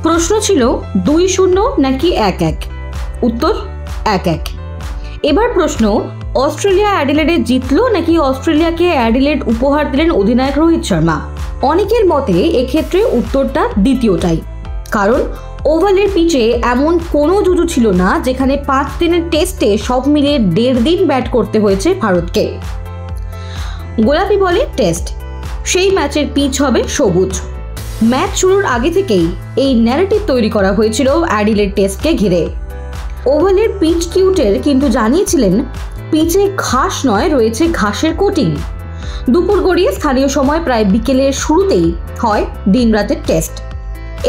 প্রশ্ন ছিল 2-0 নাকি 1-1। উত্তর 1-1। এবার প্রশ্ন, অস্ট্রেলিয়া অ্যাডিলেডে জিতলো নাকি অস্ট্রেলিয়াকে অ্যাডিলেড উপহার দিলেন অধিনায়ক রোহিত শর্মা? অনেকের মতে এক্ষেত্রে উত্তরটা দ্বিতীয়টাই, কারণ ওভালের পিচে এমন কোনো জুজু ছিল না যেখানে 5 দিনের টেস্টে সব মিলিয়ে 1.5 দিন ব্যাট করতে হয়েছে ভারতকে। গোলাপি বলে টেস্ট, সেই ম্যাচের পিচ হবে সবুজ। ম্যাচ শুরুর আগে থেকেই এই ন্যারেটিভ তৈরি করা হয়েছিল অ্যাডিলেড টেস্টকে ঘিরে। ওভালের পিচ কিউটের কিন্তু জানিয়েছিলেন পিচে ঘাস নয়, রয়েছে ঘাসের কোটিং। দুপুর গড়িয়ে স্থানীয় সময় প্রায় বিকেলের শুরুতেই হয় দিন রাতের টেস্ট।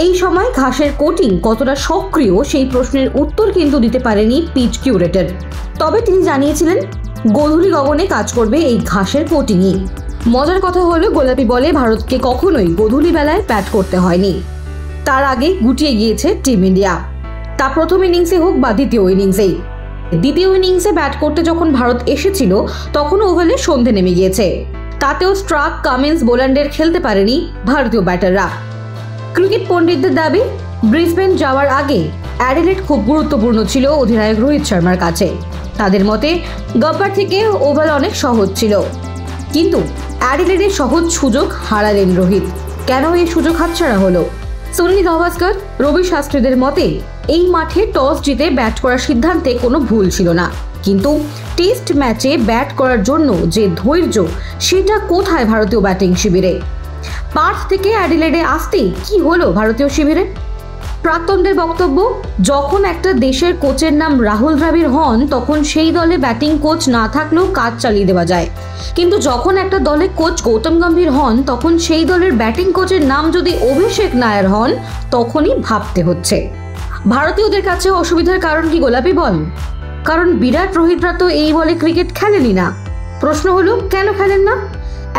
এই সময় ঘাসের কোটিং কতটা সক্রিয় সেই প্রশ্নের উত্তর কিন্তু দিতে পারেনি পিচ কিউরেটর। তবে তিনি জানিয়েছিলেন গোধূলি গগনে কাজ করবে এই ঘাসের কোটিংই। মজার কথা হলো, গোলাপি বলে ভারতকে কখনোই গোধূলি বেলায় ব্যাট করতে হয়নি। তার আগে গুটিয়ে গিয়েছে টিম ইন্ডিয়া, তা প্রথম ইনিংসে হোক বা দ্বিতীয় ইনিংসেই। দ্বিতীয় ইনিংসে ব্যাট করতে যখন ভারত এসেছিল তখন ওভালে সন্ধে নেমে গিয়েছে, তাতেও স্ট্রাক, কামিন্স, বোল্যান্ডের খেলতে পারেনি ভারতীয় ব্যাটাররা। ক্রিকেট পণ্ডিতদের দাবি, ব্রিসবেন যাওয়ার আগে অ্যাডিলেড খুব গুরুত্বপূর্ণ ছিল অধিনায়ক রোহিত শর্মার কাছে। তাদের মতে গাব্বার থেকে ওভাল অনেক সহজ ছিল, কিন্তু অ্যাডিলেডের সহজ সুযোগ হারালেন রোহিত। কেন এই সুযোগ হাতছাড়া হলো? সুনীল গাভাস্কর, রবি শাস্ত্রীদের মতে এই মাঠে টস জিতে ব্যাট করার সিদ্ধান্তে কোনো ভুল ছিল না, কিন্তু টেস্ট ম্যাচে ব্যাট করার জন্য যে ধৈর্য, সেটা কোথায় ভারতীয় ব্যাটিং শিবিরে? পার্থ থেকে অ্যাডিলেডে আসতেই কি হলো ভারতীয় শিবিরে? প্রাক্তনদের বক্তব্য, যখন একটা দেশের কোচের নাম রাহুল দ্রাবিড় হন তখন সেই দলে ব্যাটিং কোচ না থাকলেও কাজ চালিয়ে দেওয়া যায়, কিন্তু যখন একটা দলে কোচ গৌতম গম্ভীর হন তখন সেই দলের ব্যাটিং কোচের নাম যদি অভিষেক নায়ার হন তখনই ভাবতে হচ্ছে। ভারতীয়দের কাছে অসুবিধার কারণ কি গোলাপি বল? কারণ বিরাট, রোহিতরা তো এই বলে ক্রিকেট খেলেনই না। প্রশ্ন হলো কেন খেলেন না?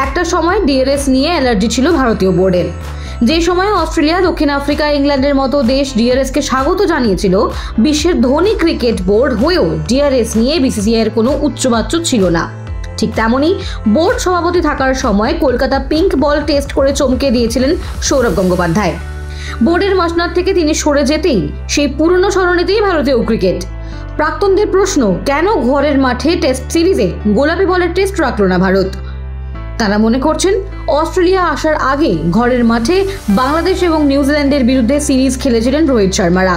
একটা সময় ডিআরএস নিয়ে অ্যালার্জি ছিল ভারতীয় বোর্ডের। যে সময় অস্ট্রেলিয়া, দক্ষিণ আফ্রিকা, ইংল্যান্ডের মতো দেশ ডিআরএসকে স্বাগত জানিয়েছিল, বিশ্বের ধনী ক্রিকেট বোর্ড হয়েও ডিআরএস নিয়ে বিসিসিআই এর কোনো উচ্চবাচ্য ছিল না। ঠিক তেমনই বোর্ড সভাপতি থাকার সময় কলকাতা পিঙ্ক বল টেস্ট করে চমকে দিয়েছিলেন সৌরভ গঙ্গোপাধ্যায়। বোর্ডের মসনদ থেকে তিনি সরে যেতেই সেই পুরনো স্মরণীতেই ভারতীয় ক্রিকেট। প্রাক্তনদের প্রশ্ন, কেন ঘরের মাঠে টেস্ট সিরিজে গোলাপি বলের টেস্ট রাখল না ভারত? তারা মনে করছেন অস্ট্রেলিয়া আসার আগে ঘরের মাঠে বাংলাদেশ এবং নিউজিল্যান্ডের বিরুদ্ধে সিরিজ খেলেছিলেন রোহিত শর্মারা।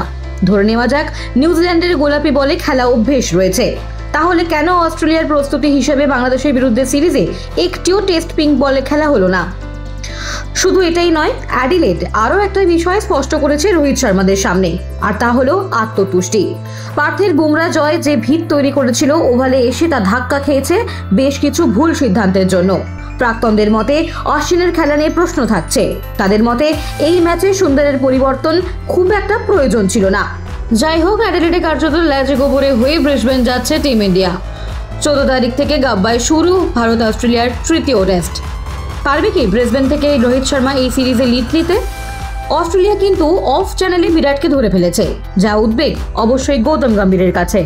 ধরে নেওয়া যাক নিউজিল্যান্ডের গোলাপি বলে খেলা অভ্যেস রয়েছে, তাহলে কেন অস্ট্রেলিয়ার প্রস্তুতি হিসেবে বাংলাদেশের বিরুদ্ধে সিরিজে একটিও টেস্ট পিঙ্ক বলে খেলা হলো না? শুধু এটাই নয়, অ্যাডিলেড আরও একটা বিষয় স্পষ্ট করেছে রোহিত শর্মাদের সামনে, আর তা হলো আত্মতুষ্টি। পার্থের বুমরা জয় যে ভিত তৈরি করেছিল, ওভালে এসে তা ধাক্কা খেয়েছে বেশ কিছু ভুল সিদ্ধান্তের জন্য। প্রাক্তনদের মতে অশ্বিনের খেলা নিয়ে প্রশ্ন থাকছে। তাদের মতে এই ম্যাচে সুন্দরের পরিবর্তন খুব একটা প্রয়োজন ছিল না। যাই হোক, অ্যাডিলেডে কার্যত ল্যাজে গোবরে হয়ে ব্রিসবেন যাচ্ছে টিম ইন্ডিয়া। 14 তারিখ থেকে গাব্বায় শুরু ভারত অস্ট্রেলিয়ার তৃতীয় টেস্ট। পারবে কি ব্রিসবেন থেকে রোহিত শর্মা এই সিরিজে লিড নিতে? অস্ট্রেলিয়া কিন্তু অফ চ্যানেলে বিরাটকে ধরে ফেলেছে, যা উদ্বেগ অবশ্যই গৌতম গম্ভীরের কাছে।